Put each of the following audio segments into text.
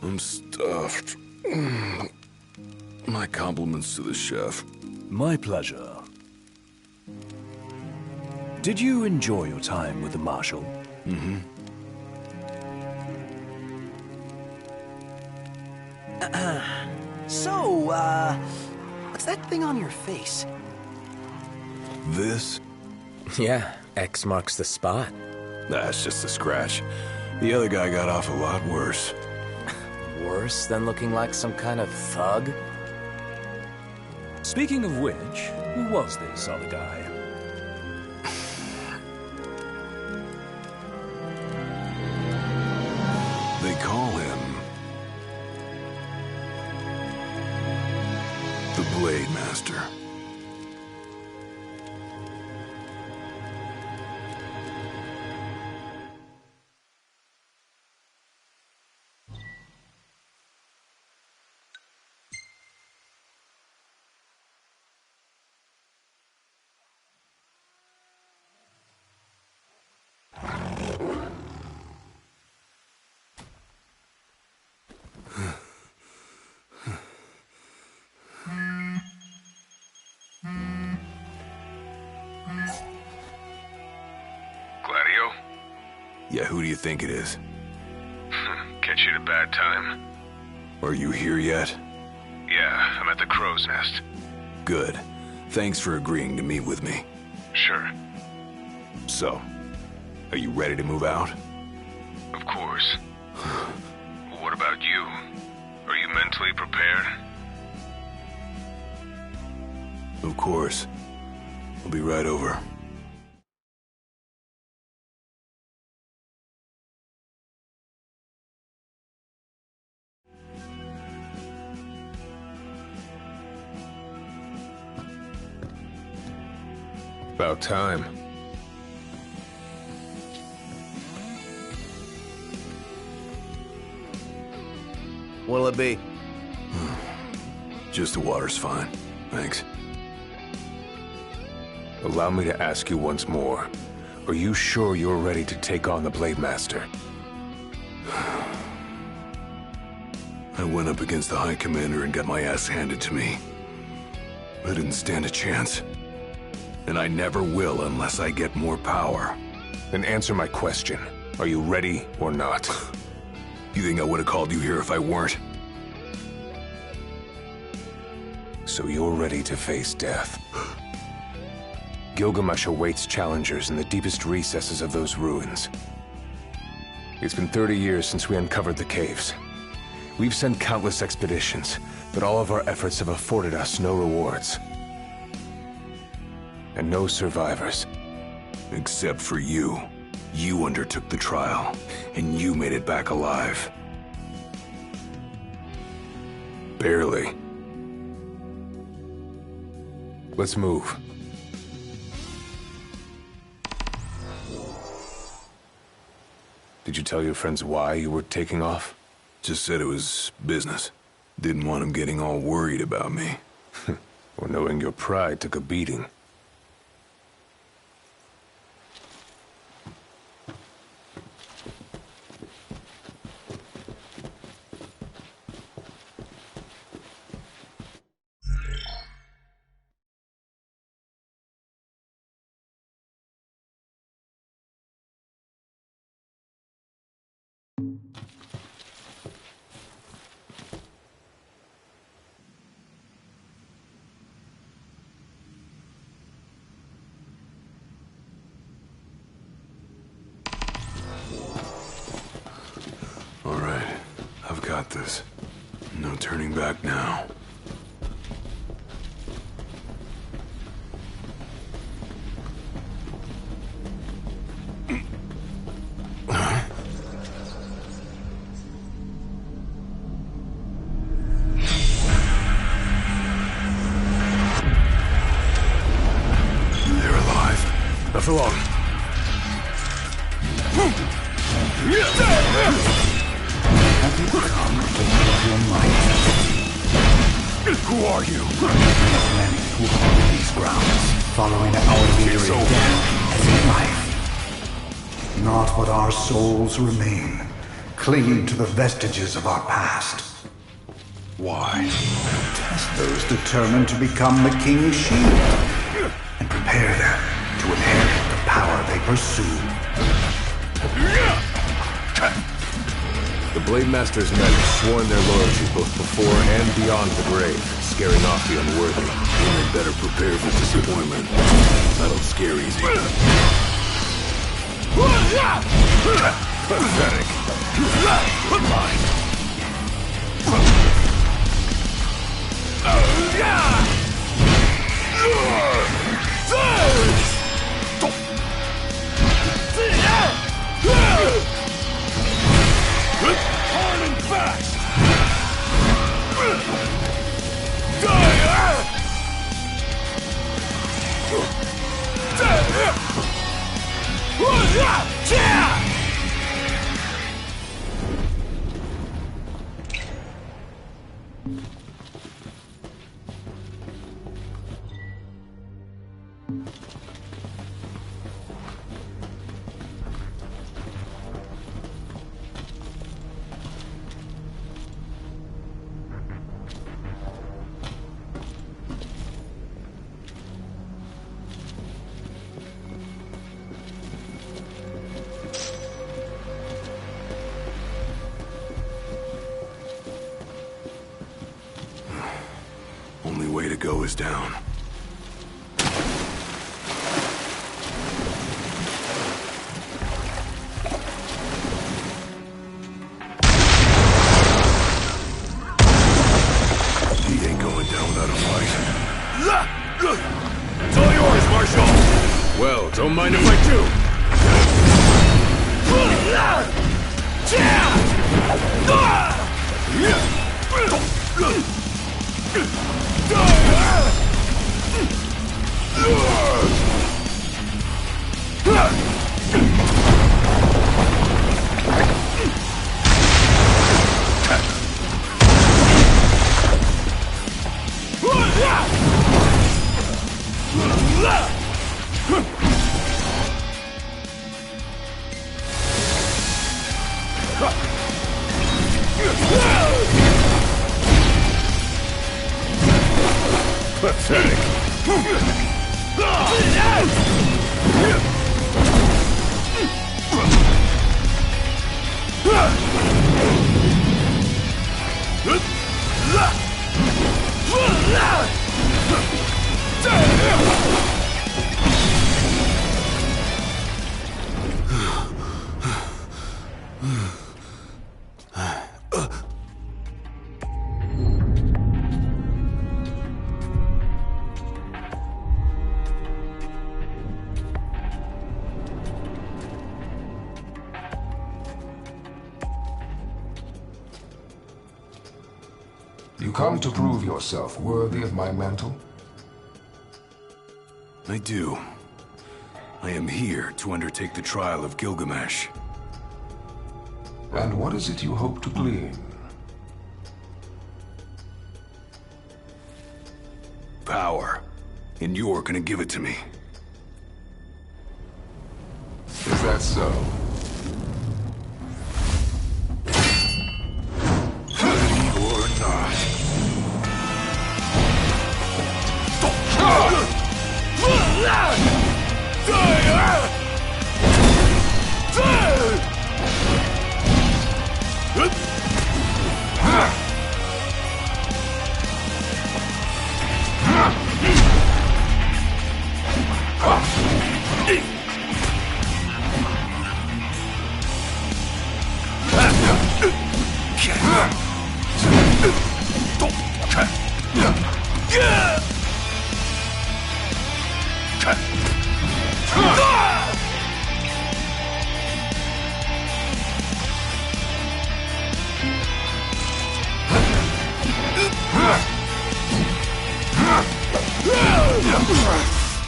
I'm stuffed. My compliments to the chef. My pleasure. Did you enjoy your time with the Marshal? Mm-hmm. So, what's that thing on your face? This? Yeah, X marks the spot. That's just a scratch. The other guy got off a lot worse. Worse than looking like some kind of thug? Speaking of which, who was this other guy? They call him the Blade Master. Gladio? Yeah, who do you think it is? Catch you at a bad time? Are you here yet? Yeah, I'm at the Crow's Nest. Good. Thanks for agreeing to meet with me. Sure. So, are you ready to move out? Of course. What about you? Are you mentally prepared? Of course. I'll be right over. About time. What'll it be? Just the water's fine. Thanks. Allow me to ask you once more. Are you sure you're ready to take on the Blade Master? I went up against the High Commander and got my ass handed to me. I didn't stand a chance. And I never will unless I get more power. Then answer my question. Are you ready or not? You think I would have called you here if I weren't? So you're ready to face death. Gilgamesh awaits challengers in the deepest recesses of those ruins. It's been 30 years since we uncovered the caves. We've sent countless expeditions, but all of our efforts have afforded us no rewards. And no survivors. Except for you. You undertook the trial, and you made it back alive. Barely. Let's move. Did you tell your friends why you were taking off? Just said it was business. Didn't want them getting all worried about me. Or knowing your pride took a beating. All right, I've got this. No turning back now. Not for long. Have you become aware of your might? Who are you? Many who hold these grounds, following our leader in death as in life. Not but our souls remain, clinging to the vestiges of our past. Why? Test those determined to become the King's shield, and prepare them to inherit the power they pursue. The Blade Master's men have sworn their loyalty both before and beyond the grave, scaring off the unworthy. Then they better prepare for disappointment. That'll scare easy. Pathetic. Hard and fast! Only way to go is down. He ain't going down without a fight. It's all yours, Marshal! Well, don't mind if I do. Pathetic. You come to prove yourself worthy of my mantle? I do. I am here to undertake the trial of Gilgamesh. And what is it you hope to glean? Power. And you're gonna give it to me. Is that so? Or not.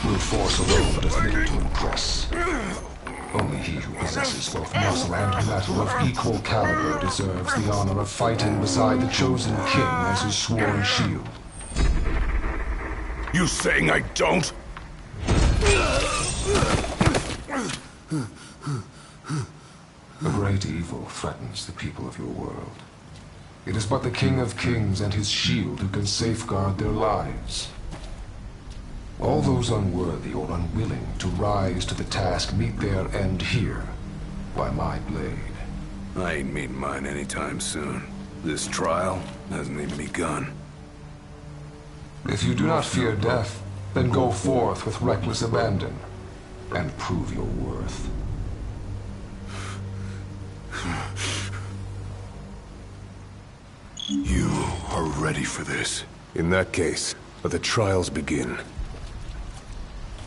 Brute force alone does little to impress. Only he who possesses both muscle and metal of equal caliber deserves the honor of fighting beside the chosen king as his sworn shield. You saying I don't? A great evil threatens the people of your world. It is but the King of Kings and his shield who can safeguard their lives. All those unworthy or unwilling to rise to the task meet their end here, by my blade. I ain't meeting mine anytime soon. This trial hasn't even begun. If you do not fear death, then go forth with reckless abandon, and prove your worth. You are ready for this. In that case, let the trials begin.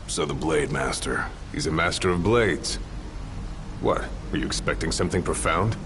So the Blade Master. He's a master of blades. What? Were you expecting something profound?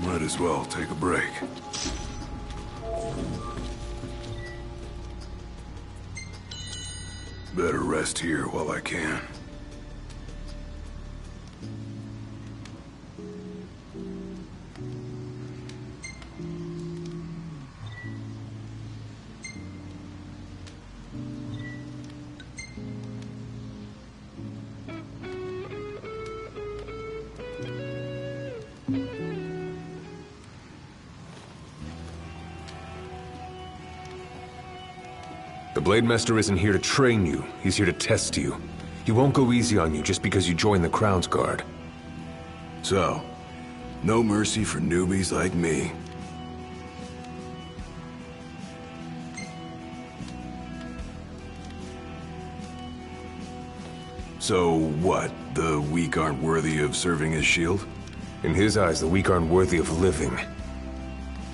Might as well take a break. Better rest here while I can. The Blade Master isn't here to train you, he's here to test you. He won't go easy on you just because you joined the Crown's Guard. So, no mercy for newbies like me. So what? The weak aren't worthy of serving as shield? In his eyes, the weak aren't worthy of living.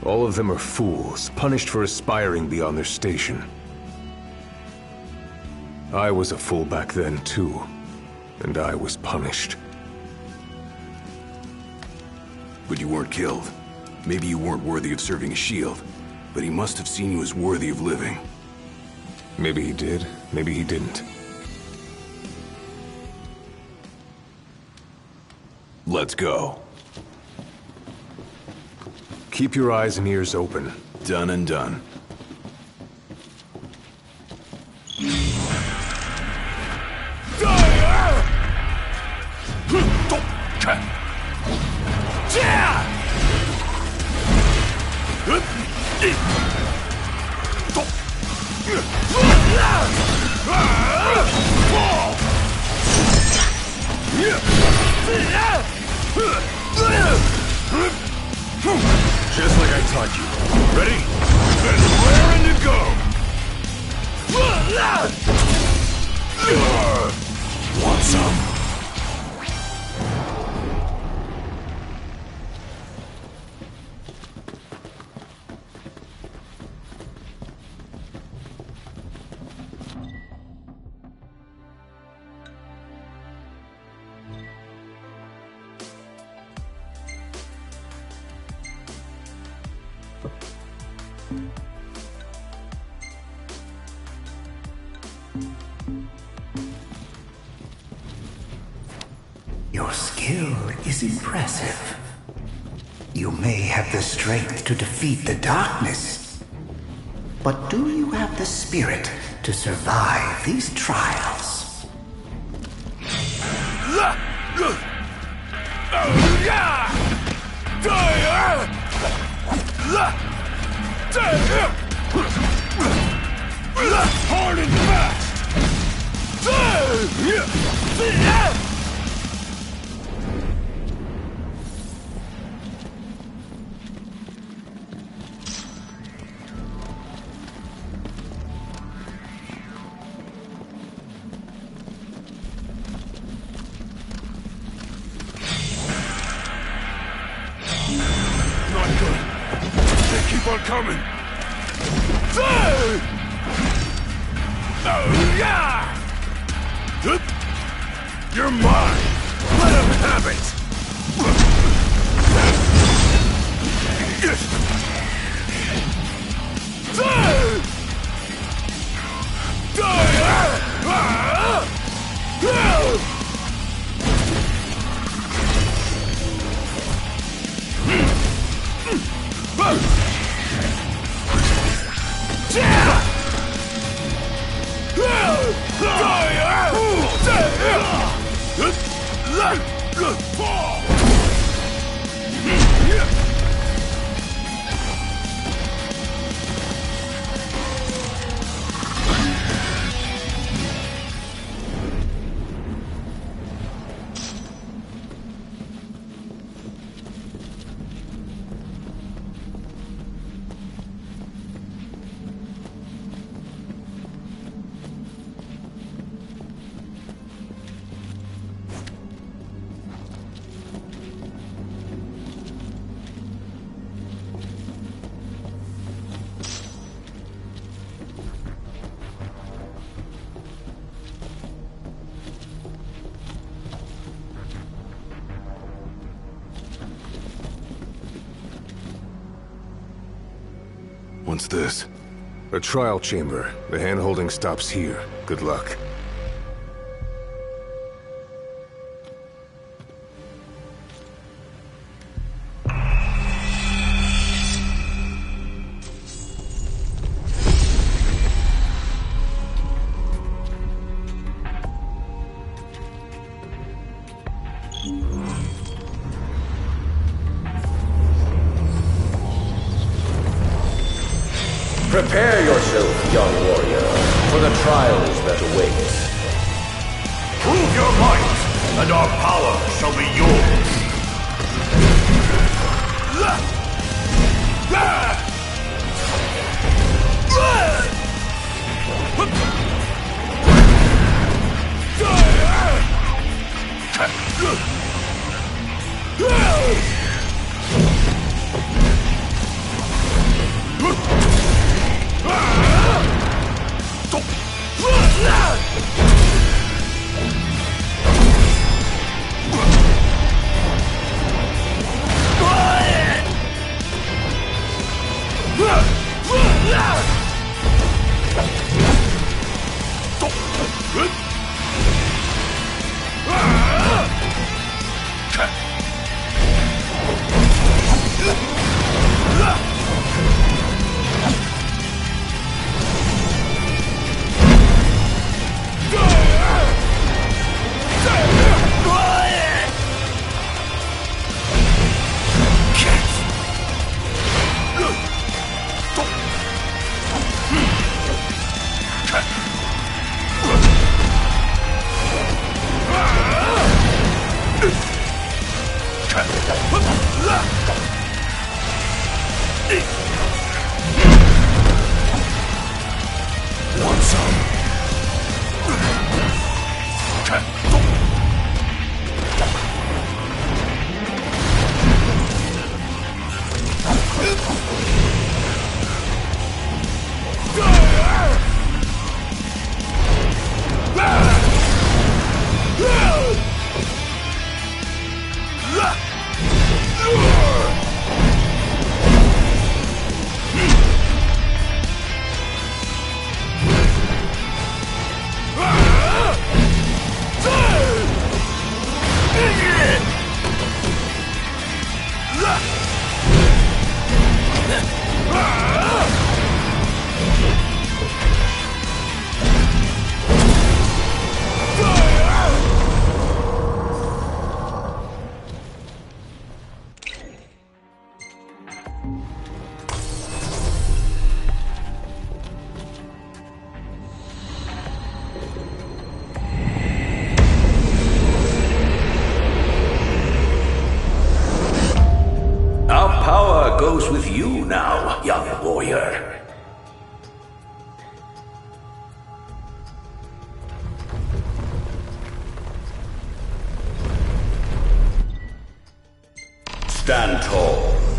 All of them are fools, punished for aspiring beyond their station. I was a fool back then, too. And I was punished. But you weren't killed. Maybe you weren't worthy of serving a shield, but he must have seen you as worthy of living. Maybe he did, maybe he didn't. Let's go. Keep your eyes and ears open. Done and done. Just like I taught you. Ready? Then raring to go! Want some? Your skill is impressive. You may have the strength to defeat the darkness, But do you have the spirit to survive these trials? Hard and fast! Not good. They keep on coming. You're mine! Let him have it! What's this? A trial chamber. The hand-holding stops here. Good luck. Prepare yourself, young warrior, for the trials that await. Prove your might, and our power shall be yours!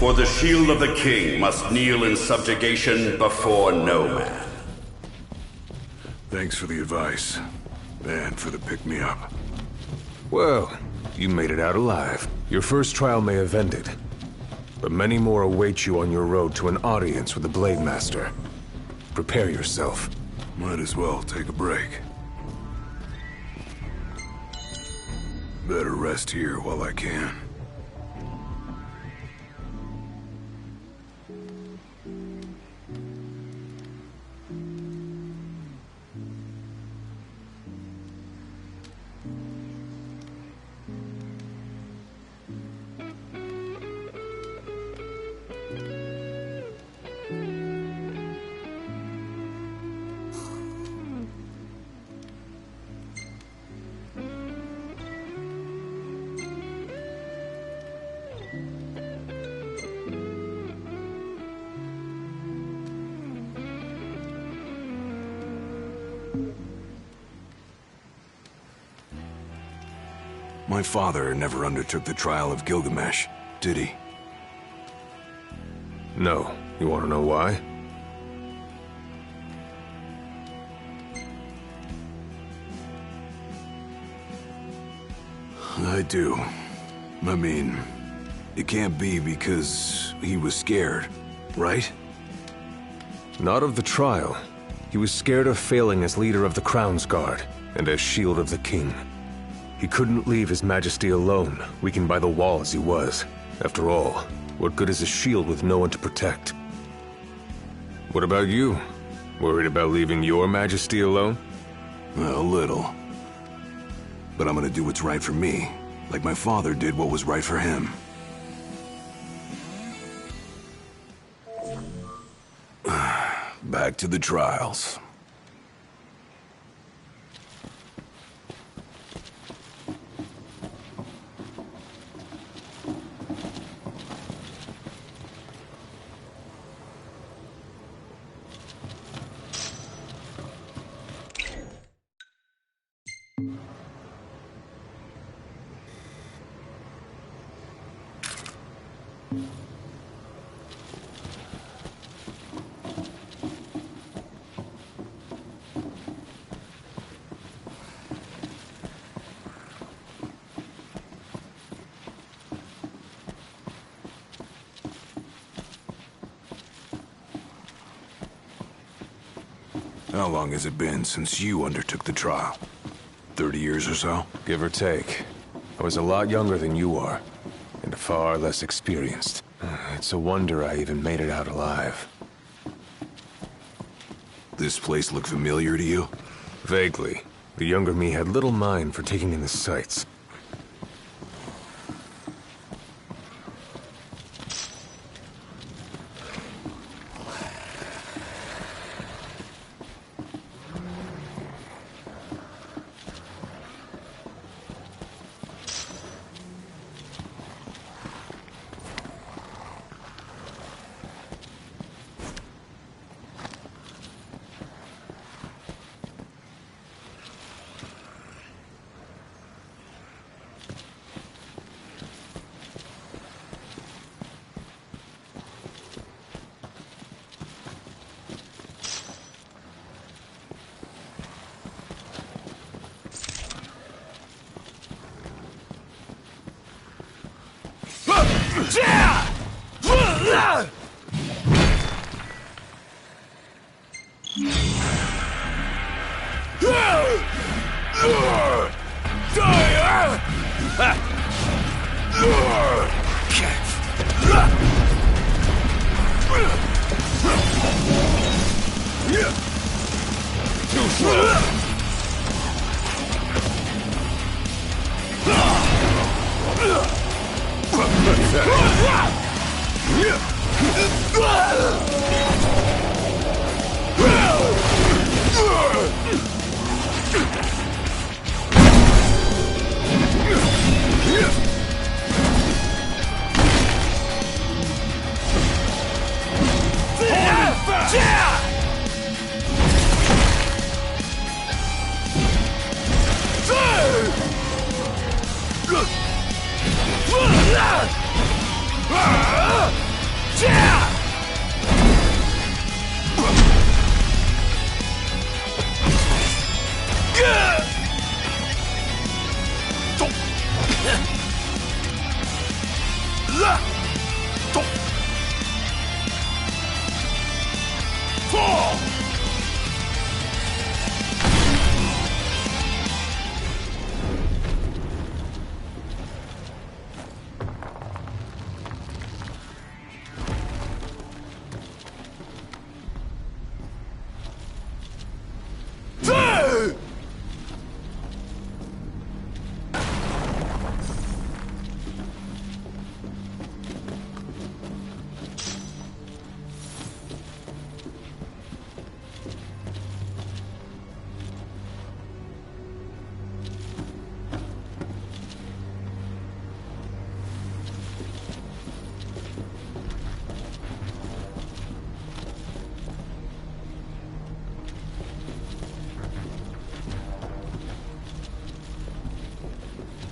For the shield of the king must kneel in subjugation before no man. Thanks for the advice. And for the pick-me-up. Well, you made it out alive. Your first trial may have ended, but many more await you on your road to an audience with the Blade Master. Prepare yourself. Might as well take a break. Better rest here while I can. My father never undertook the trial of Gilgamesh, did he? No. You want to know why? I do. I mean, it can't be because he was scared, right? Not of the trial. He was scared of failing as leader of the Crown's Guard and as Shield of the King. He couldn't leave His Majesty alone, weakened by the wall as he was. After all, what good is a shield with no one to protect? What about you? Worried about leaving your Majesty alone? A little. But I'm gonna do what's right for me, like my father did what was right for him. Back to the trials. How long has it been since you undertook the trial? 30 years or so? Give or take. I was a lot younger than you are, and far less experienced. It's a wonder I even made it out alive. This place look familiar to you? Vaguely. The younger me had little mind for taking in the sights. Too slow.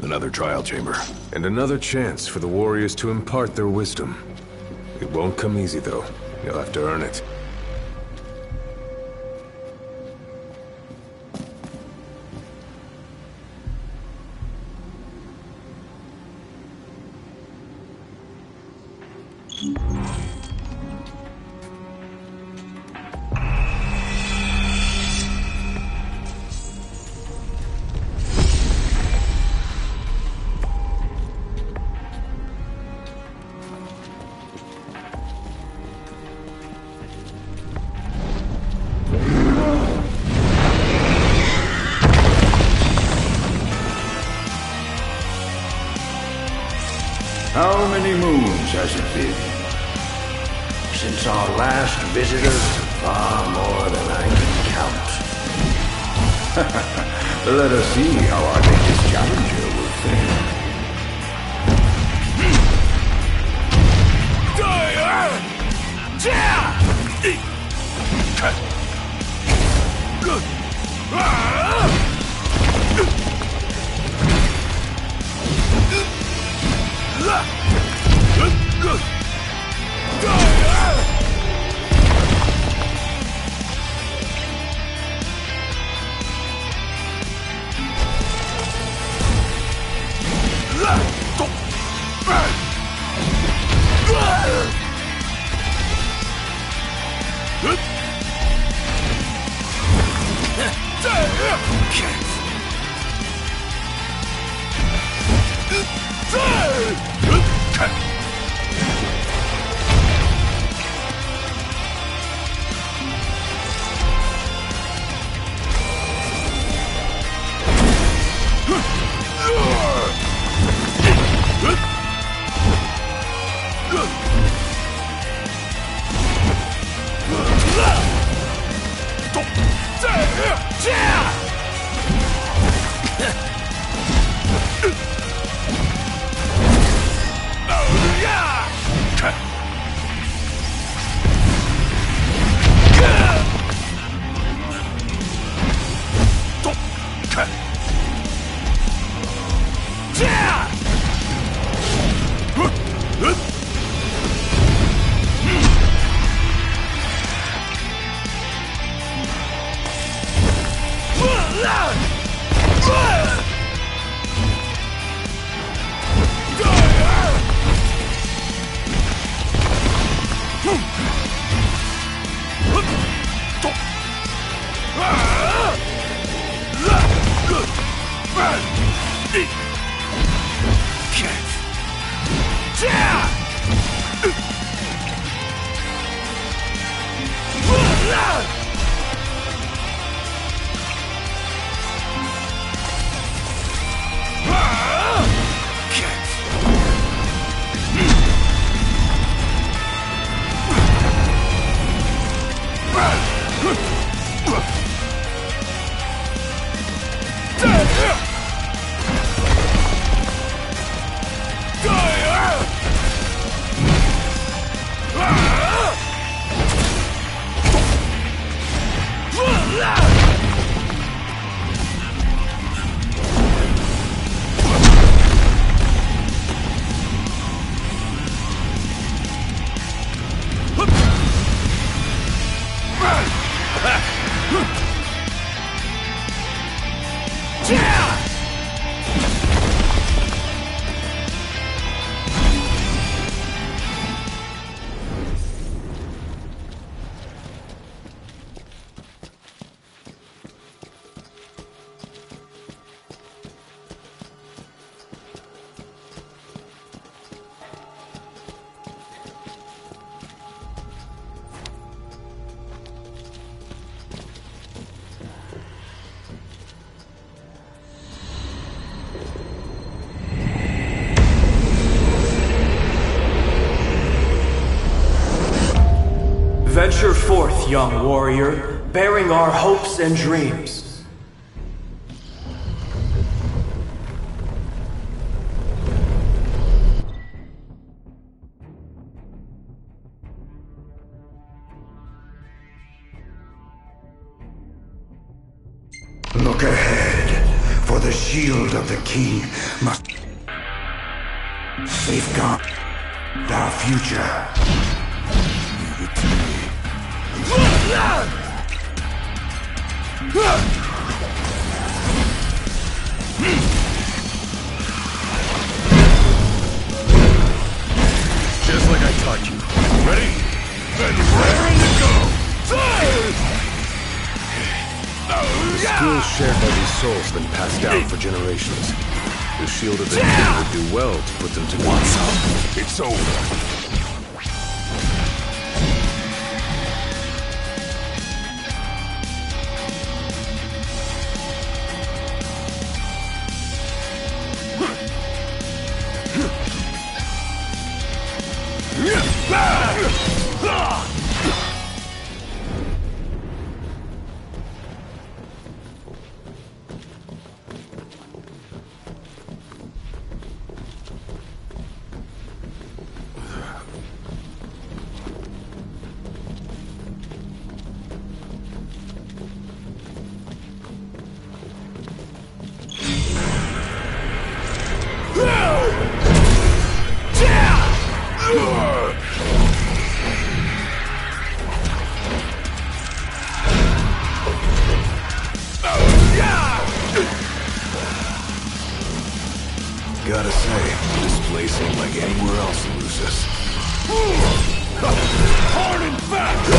Another trial chamber. And another chance for the warriors to impart their wisdom. It won't come easy, though. You'll have to earn it. How many moons has it been since our last visitor? Far more than I can count. Let us see how our latest challenger will fare. Venture forth, young warrior, bearing our hopes and dreams. Look ahead, for For the shield of the king must safeguard our future. Leave it to me. Just like I taught you. Ready? Then raring to go! The skills shared by these souls have been passed down for generations. The shield of the king would do well to put them to What's up? It's over. Gotta say, this place ain't like anywhere else in Lucis. Hard and fast!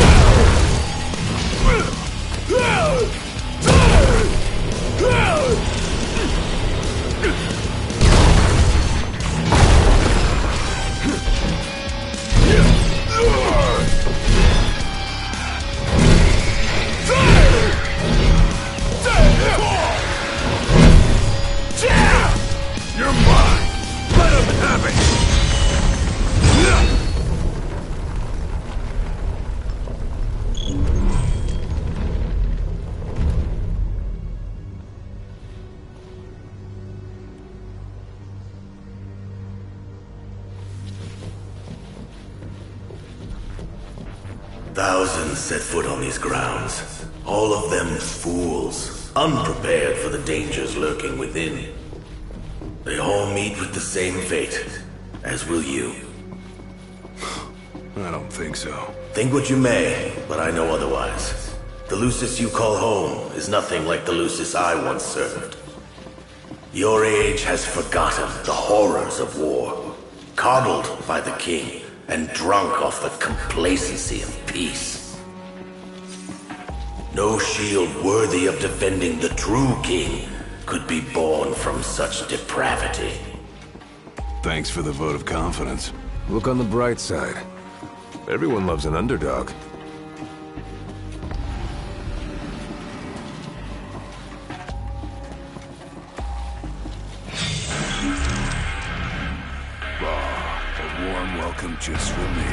You're mine! Let him have it! Thousands set foot on these grounds. All of them fools, unprepared for the dangers lurking within. They all meet with the same fate, as will you. I don't think so. Think what you may, but I know otherwise. The Lucis you call home is nothing like the Lucis I once served. Your age has forgotten the horrors of war, coddled by the king, and drunk off the complacency of peace. No shield worthy of defending the true king could be born from such depravity. Thanks for the vote of confidence. Look on the bright side. Everyone loves an underdog. A warm welcome just for me.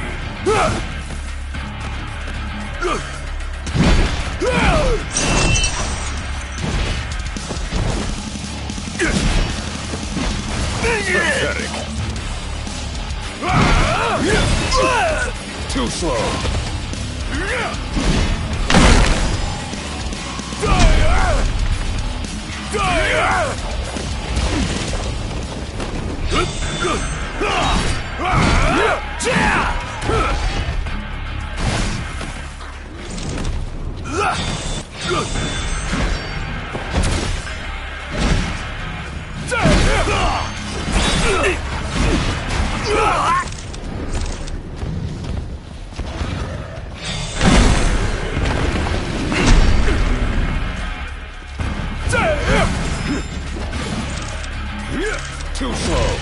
Pathetic. Too slow. Too slow.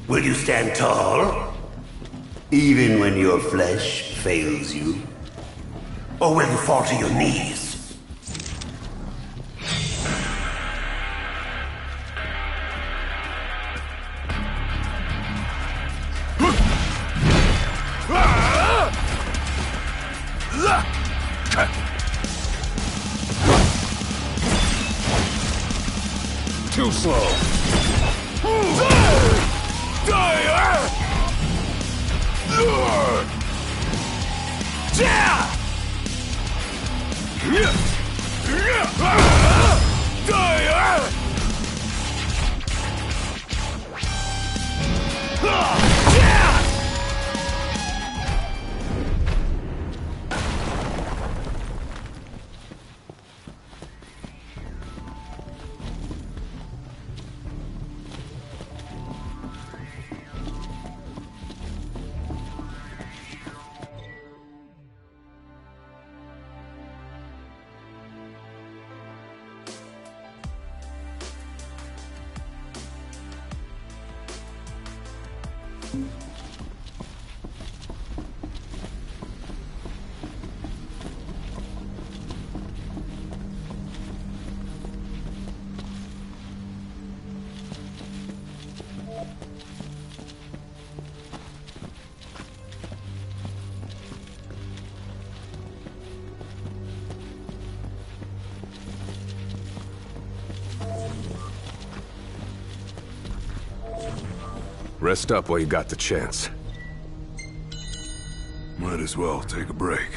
Will you stand tall? Even when your flesh fails you? Or will you fall to your knees? Too slow. Rest up while you got the chance. Might as well take a break.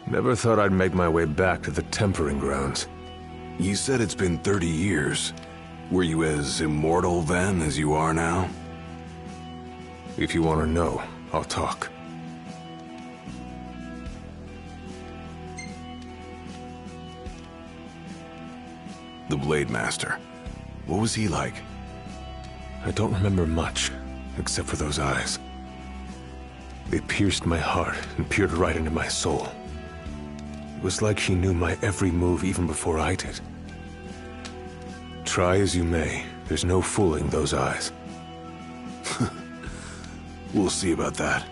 Never thought I'd make my way back to the tempering grounds. You said it's been 30 years. Were you as immortal then as you are now? If you want to know, I'll talk. The Blade Master. What was he like? I don't remember much, except for those eyes. They pierced my heart and peered right into my soul. It was like she knew my every move even before I did. Try as you may, there's no fooling those eyes. We'll see about that.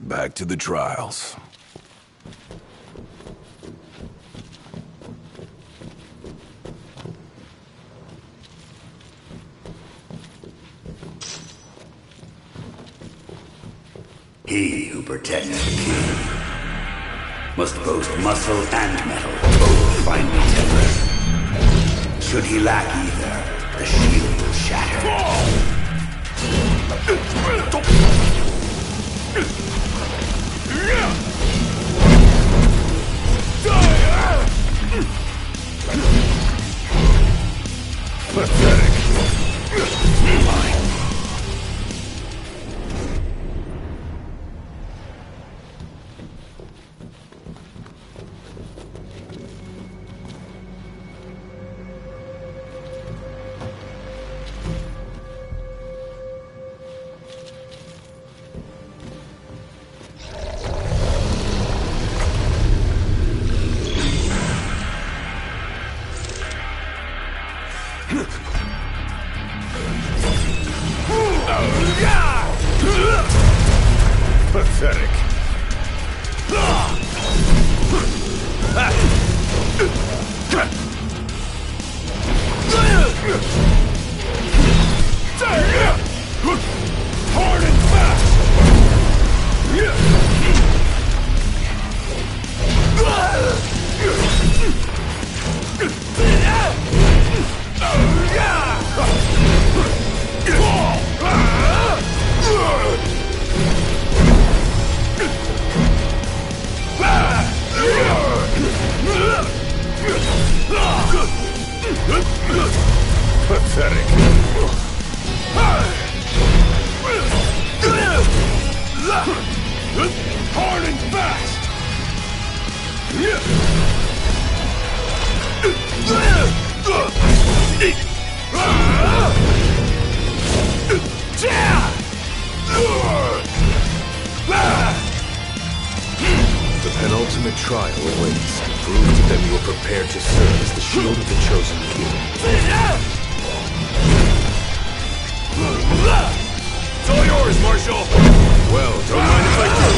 Back to the trials. He who protects the king must boast muscle and metal, both finely tempered. Should he lack either, the shield will shatter. Pathetic. Hard and fast! Pathetic. Hard and fast! The penultimate trial awaits. Prove to them you are prepared to serve as the shield of the chosen king. It's all yours, Marshal! Well, don't mind if I do.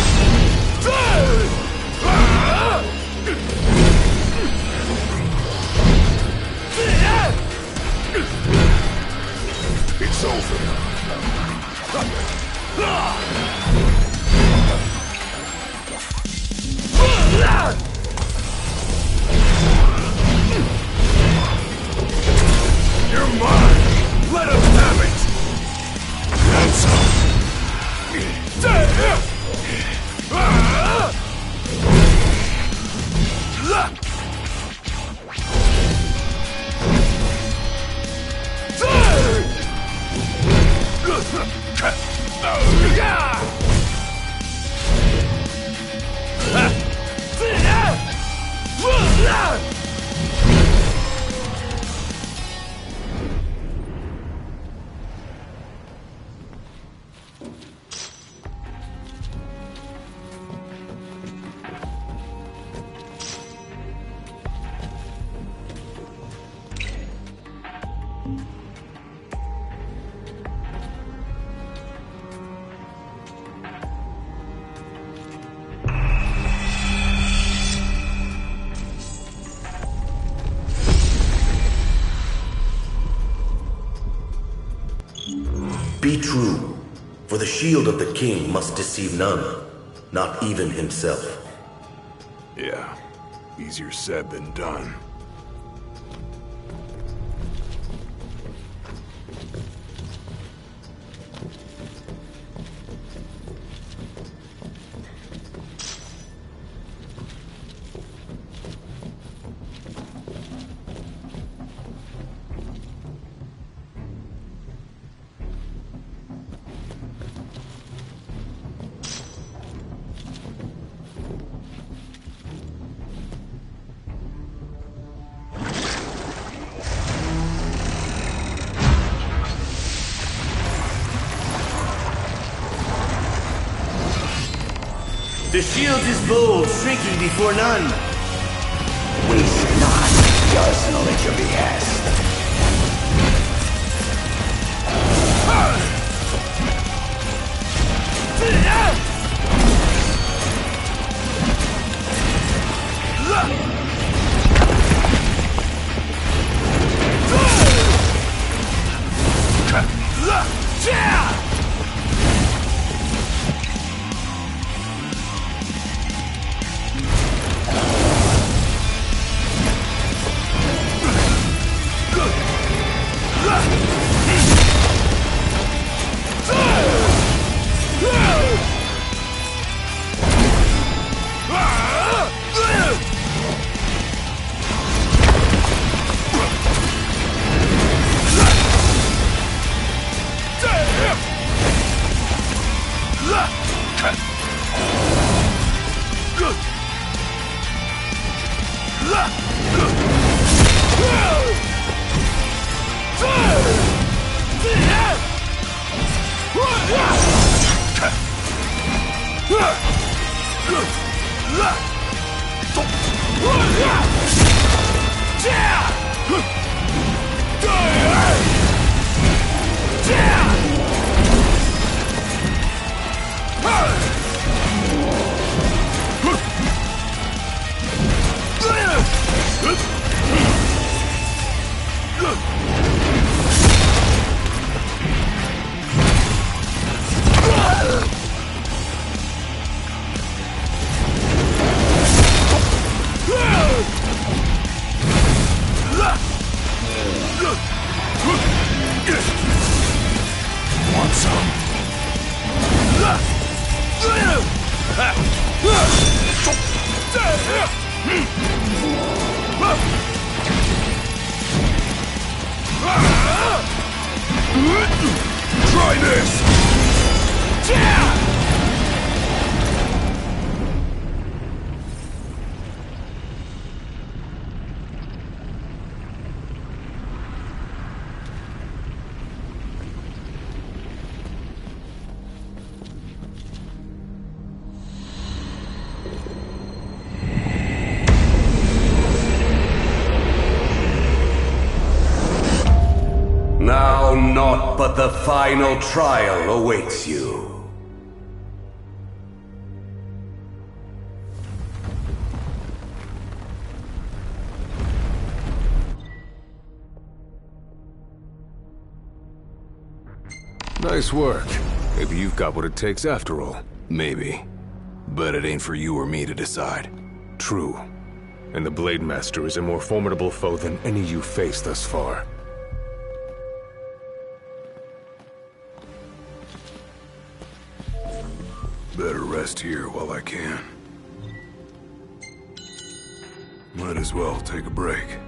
It's over. You're mine! Let us have it! That's all. Be true, for the shield of the king must deceive none, not even himself. Yeah, easier said than done. The shield is bold, shrinking before none. Waste not the arsenal at your behest. Try this! Now naught but the final trial awaits you. Nice work. Maybe you've got what it takes after all. Maybe. But it ain't for you or me to decide. True. And the Blade Master is a more formidable foe than any you've faced thus far. Better rest here while I can. Might as well take a break.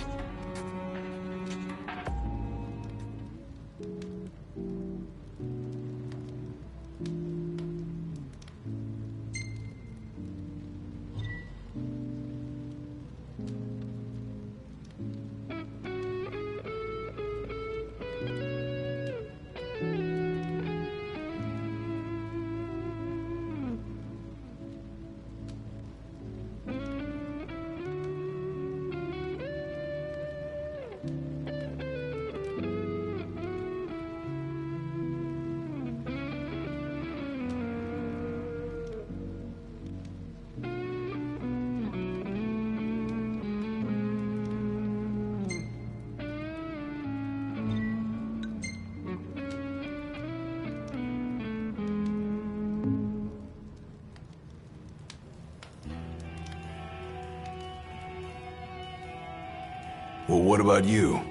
Well, what about you?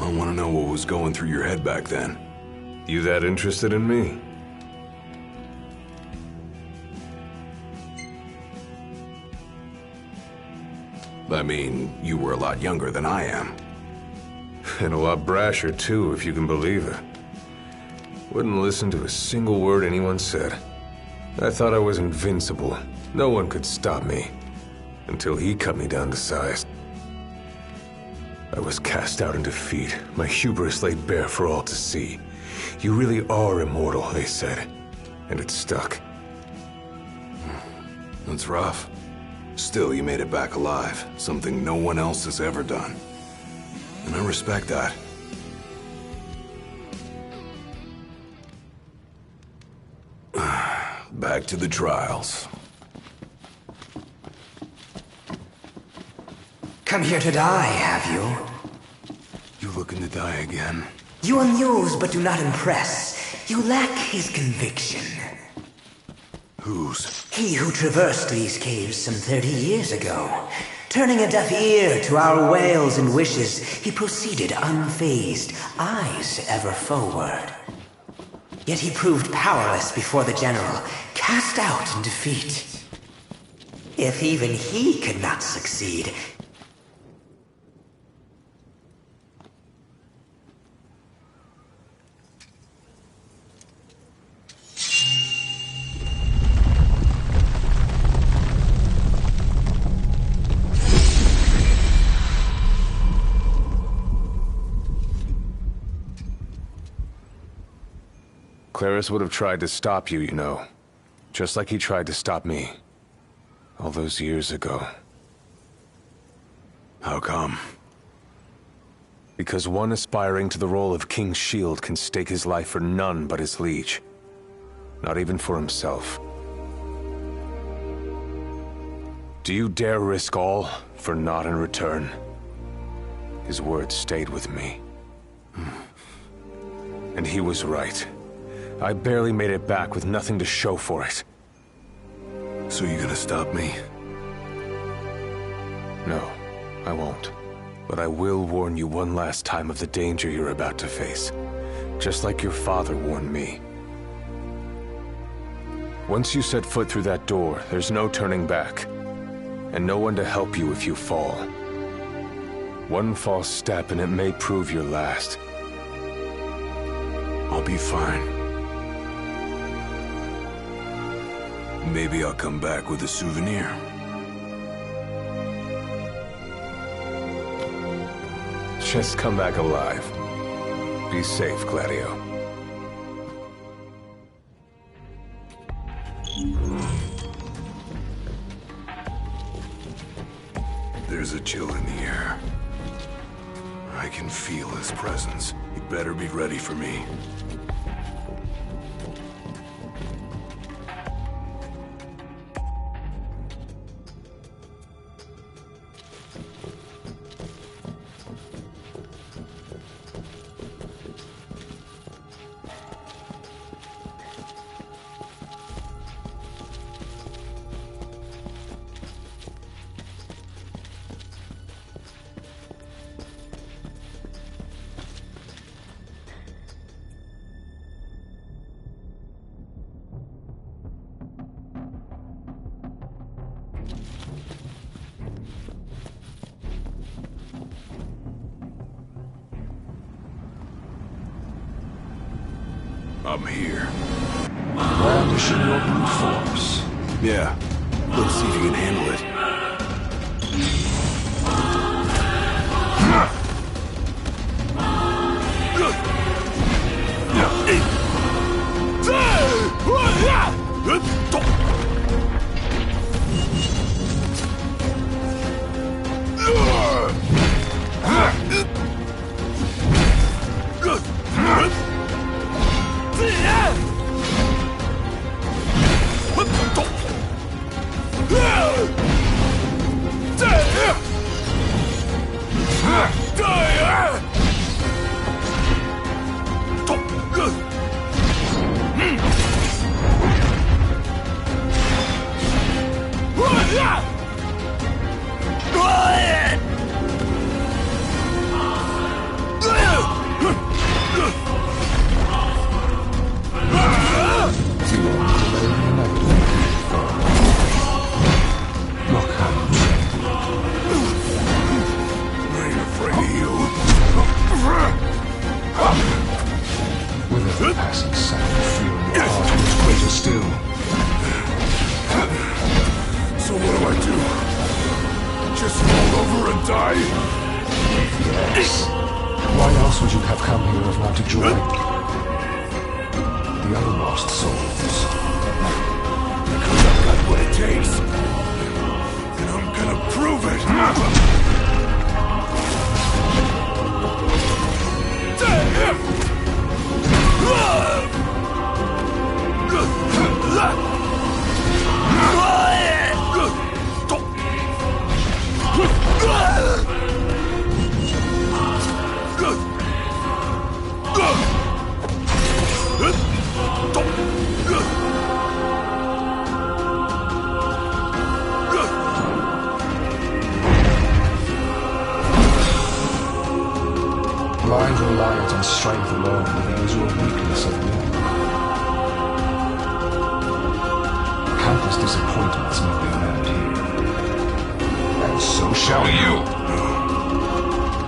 I want to know what was going through your head back then. You that interested in me? I mean, you were a lot younger than I am. And a lot brasher, too, if you can believe it. Wouldn't listen to a single word anyone said. I thought I was invincible. No one could stop me. Until he cut me down to size. I was cast out in defeat, my hubris laid bare for all to see. You really are immortal, they said. And it stuck. That's rough. Still, you made it back alive. Something no one else has ever done. And I respect that. Back to the trials. Come here to die, have you? You looking to die again? You amuse but do not impress. You lack his conviction. Whose? He who traversed these caves some 30 years ago. Turning a deaf ear to our wails and wishes, he proceeded unfazed, eyes ever forward. Yet he proved powerless before the general, cast out in defeat. If even he could not succeed, Claris would have tried to stop you, you know. Just like he tried to stop me. All those years ago. How come? Because one aspiring to the role of King's Shield can stake his life for none but his liege. Not even for himself. Do you dare risk all for naught in return? His words stayed with me. And he was right. I barely made it back with nothing to show for it. So you gonna stop me? No, I won't. But I will warn you one last time of the danger you're about to face. Just like your father warned me. Once you set foot through that door, there's no turning back. and no one to help you if you fall. One false step and it may prove your last. I'll be fine. Maybe I'll come back with a souvenir. Just come back alive. Be safe, Gladio. There's a chill in the air. I can feel his presence. He better be ready for me. I'm here. Brandishing your brute force. Yeah. Let's see if you can handle it. Why else would you have come here if not to join the other lost souls? Because I've got what it takes. And I'm gonna prove it. Blind reliance on strength alone reveals your weakness of will. Countless disappointments may be met here. And so shall you!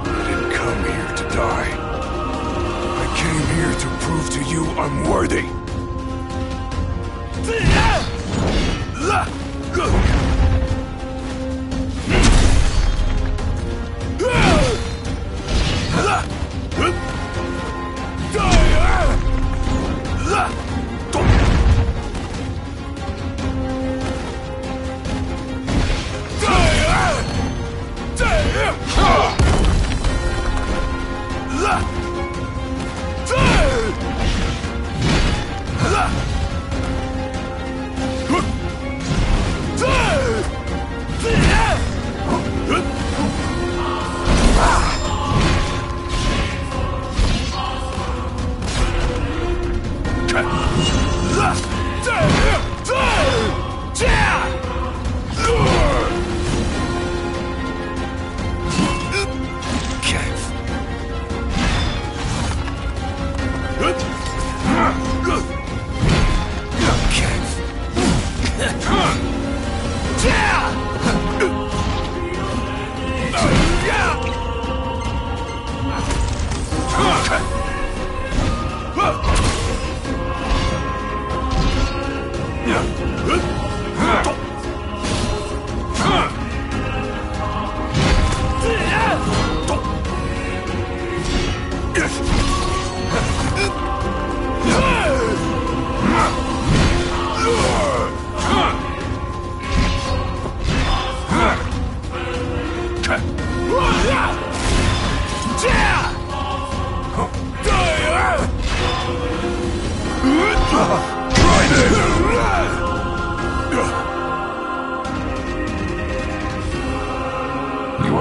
I didn't come here to die. I came here to prove to you I'm worthy.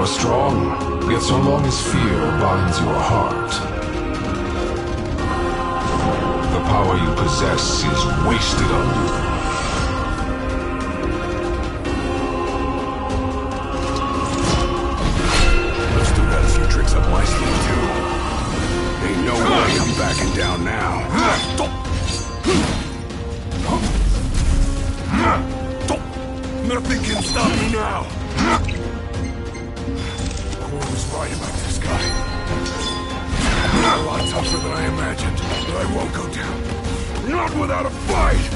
are strong, yet so long as fear binds your heart, the power you possess is wasted on you. Let's do got a few tricks up my sleeve, too. Ain't no way I'm backing down now. Nothing can stop me now. Core was right about this guy. He's a lot tougher than I imagined, but I won't go down. Not without a fight!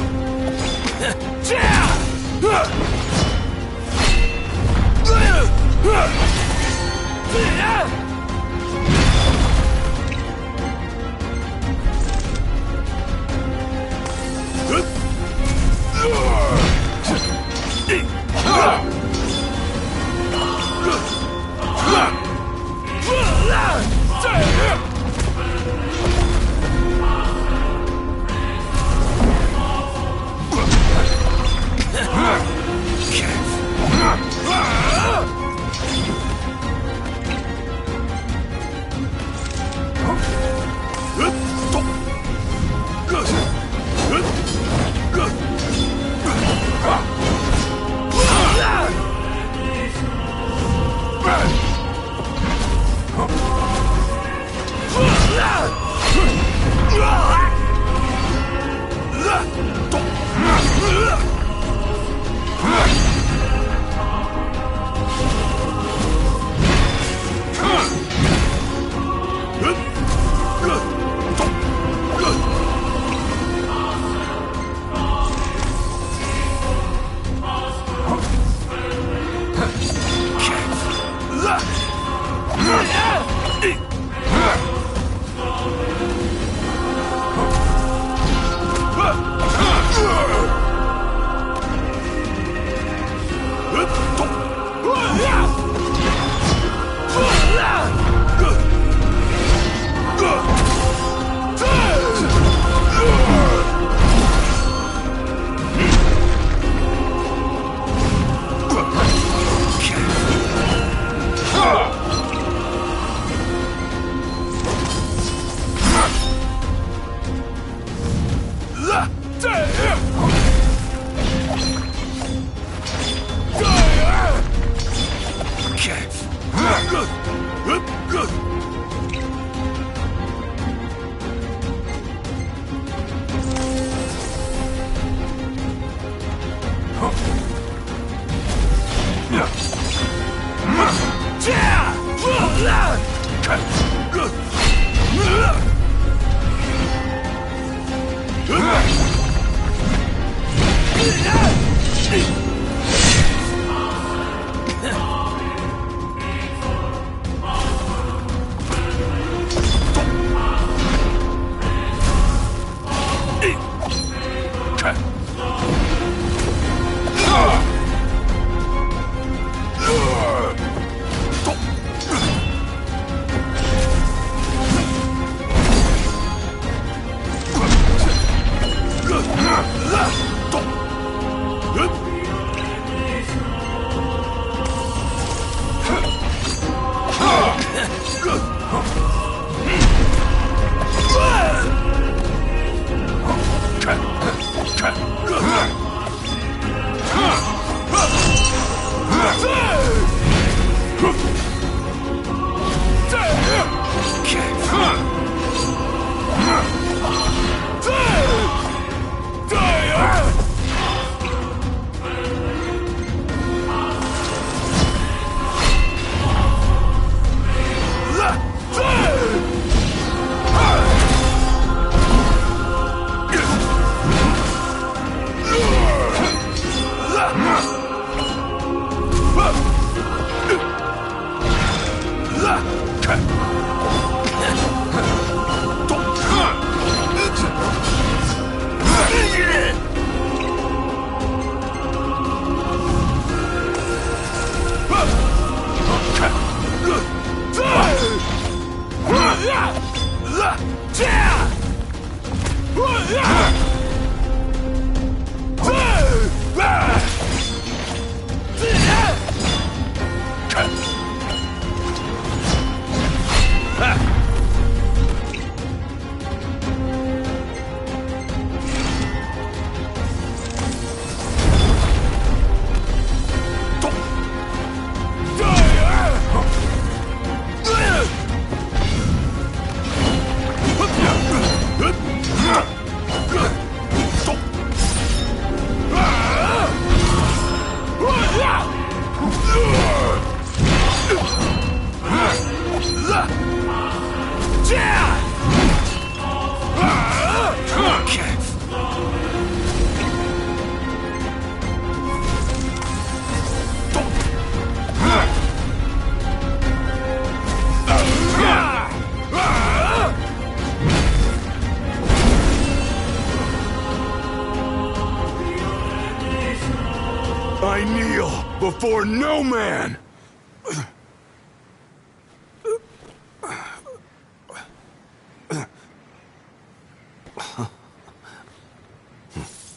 kneel before no man!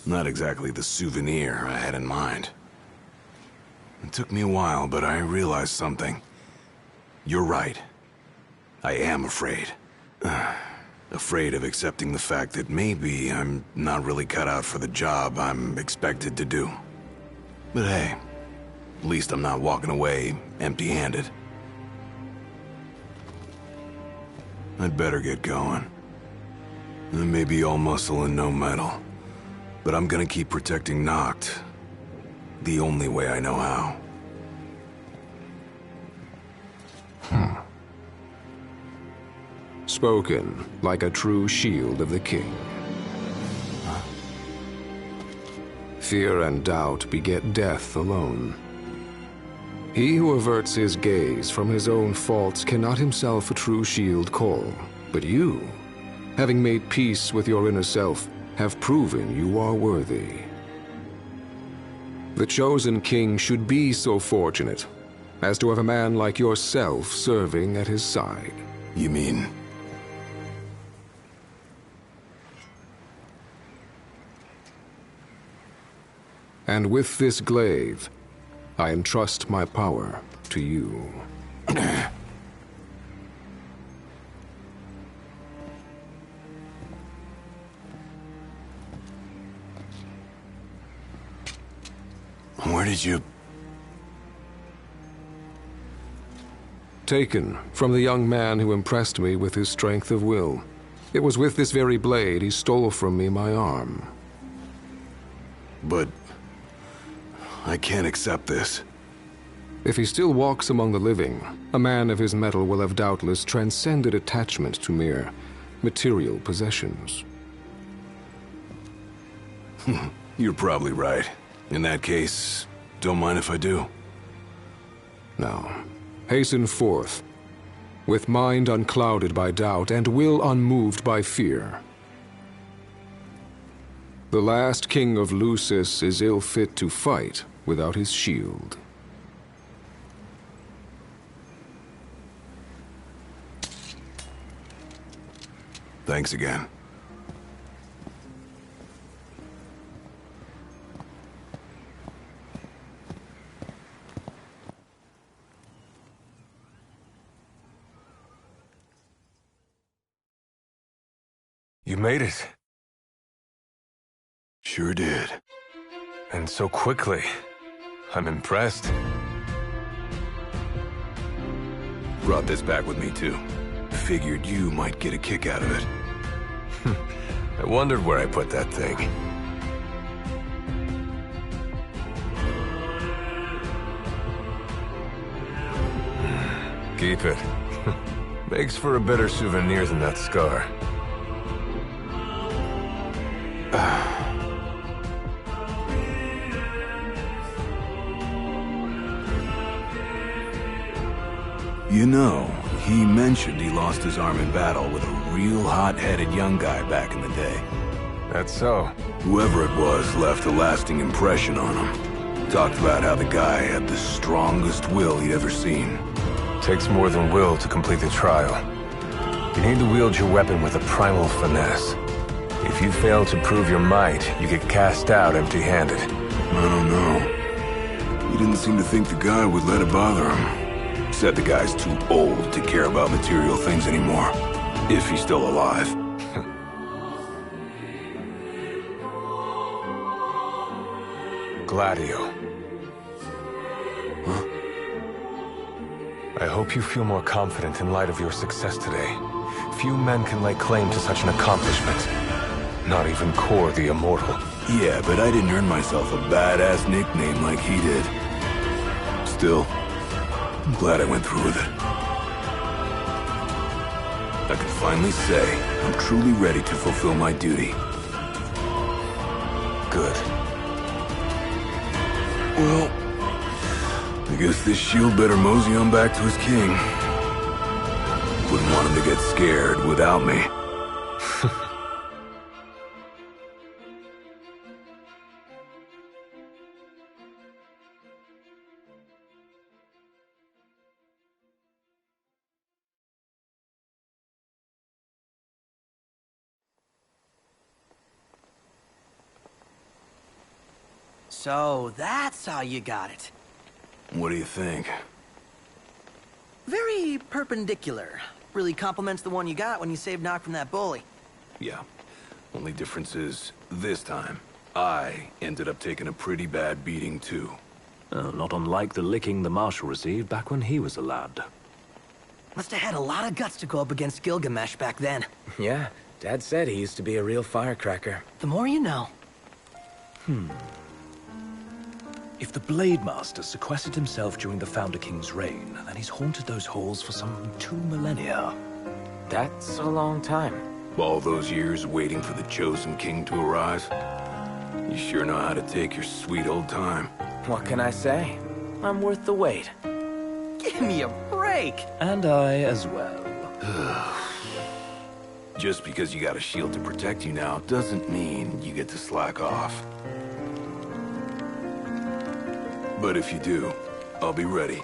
Not exactly the souvenir I had in mind. It took me a while, but I realized something. You're right. I am afraid. Afraid of accepting the fact that maybe I'm not really cut out for the job I'm expected to do. But hey, at least I'm not walking away empty-handed. I'd better get going. I may be all muscle and no metal, but I'm gonna keep protecting Noct the only way I know how. Spoken like a true shield of the king. Fear and doubt beget death alone. He who averts his gaze from his own faults cannot himself a true shield call. But you, having made peace with your inner self, have proven you are worthy. The chosen king should be so fortunate as to have a man like yourself serving at his side. You mean? And with this glaive, I entrust my power to you. Where did you... Taken from the young man who impressed me with his strength of will. It was with this very blade he stole from me my arm. But... I can't accept this. If he still walks among the living, a man of his mettle will have doubtless transcended attachment to mere material possessions. You're probably right. In that case, don't mind if I do. Now, hasten forth, with mind unclouded by doubt and will unmoved by fear. The last king of Lucis is ill fit to fight without his shield. Thanks again. You made it. Sure did. And so quickly. I'm impressed. Brought this back with me, too. Figured you might get a kick out of it. I wondered where I put that thing. Keep it. Makes for a better souvenir than that scar. You know, he mentioned he lost his arm in battle with a real hot-headed young guy back in the day. That's so. Whoever it was left a lasting impression on him. Talked about how the guy had the strongest will he'd ever seen. Takes more than will to complete the trial. You need to wield your weapon with a primal finesse. If you fail to prove your might, you get cast out empty-handed. I don't know. He didn't seem to think the guy would let it bother him. Said the guy's too old to care about material things anymore. If he's still alive. Gladio. Huh? I hope you feel more confident in light of your success today. Few men can lay claim to such an accomplishment. Not even Kor the Immortal. Yeah, but I didn't earn myself a badass nickname like he did. Still, I'm glad I went through with it. I can finally say I'm truly ready to fulfill my duty. Good. Well, I guess this shield better mosey on back to his king. Wouldn't want him to get scared without me. So, that's how you got it. What do you think? Very perpendicular. Really complements the one you got when you saved Nock from that bully. Yeah. Only difference is, this time, I ended up taking a pretty bad beating too. Not unlike the licking the Marshal received back when he was a lad. Must have had a lot of guts to go up against Gilgamesh back then. Yeah, Dad said he used to be a real firecracker. The more you know. If the Blade Master sequestered himself during the Founder King's reign, then he's haunted those halls for some 2 millennia. That's a long time. All those years waiting for the Chosen King to arise? You sure know how to take your sweet old time. What can I say? I'm worth the wait. Give me a break! And I as well. Just because you got a shield to protect you now doesn't mean you get to slack off. But if you do, I'll be ready.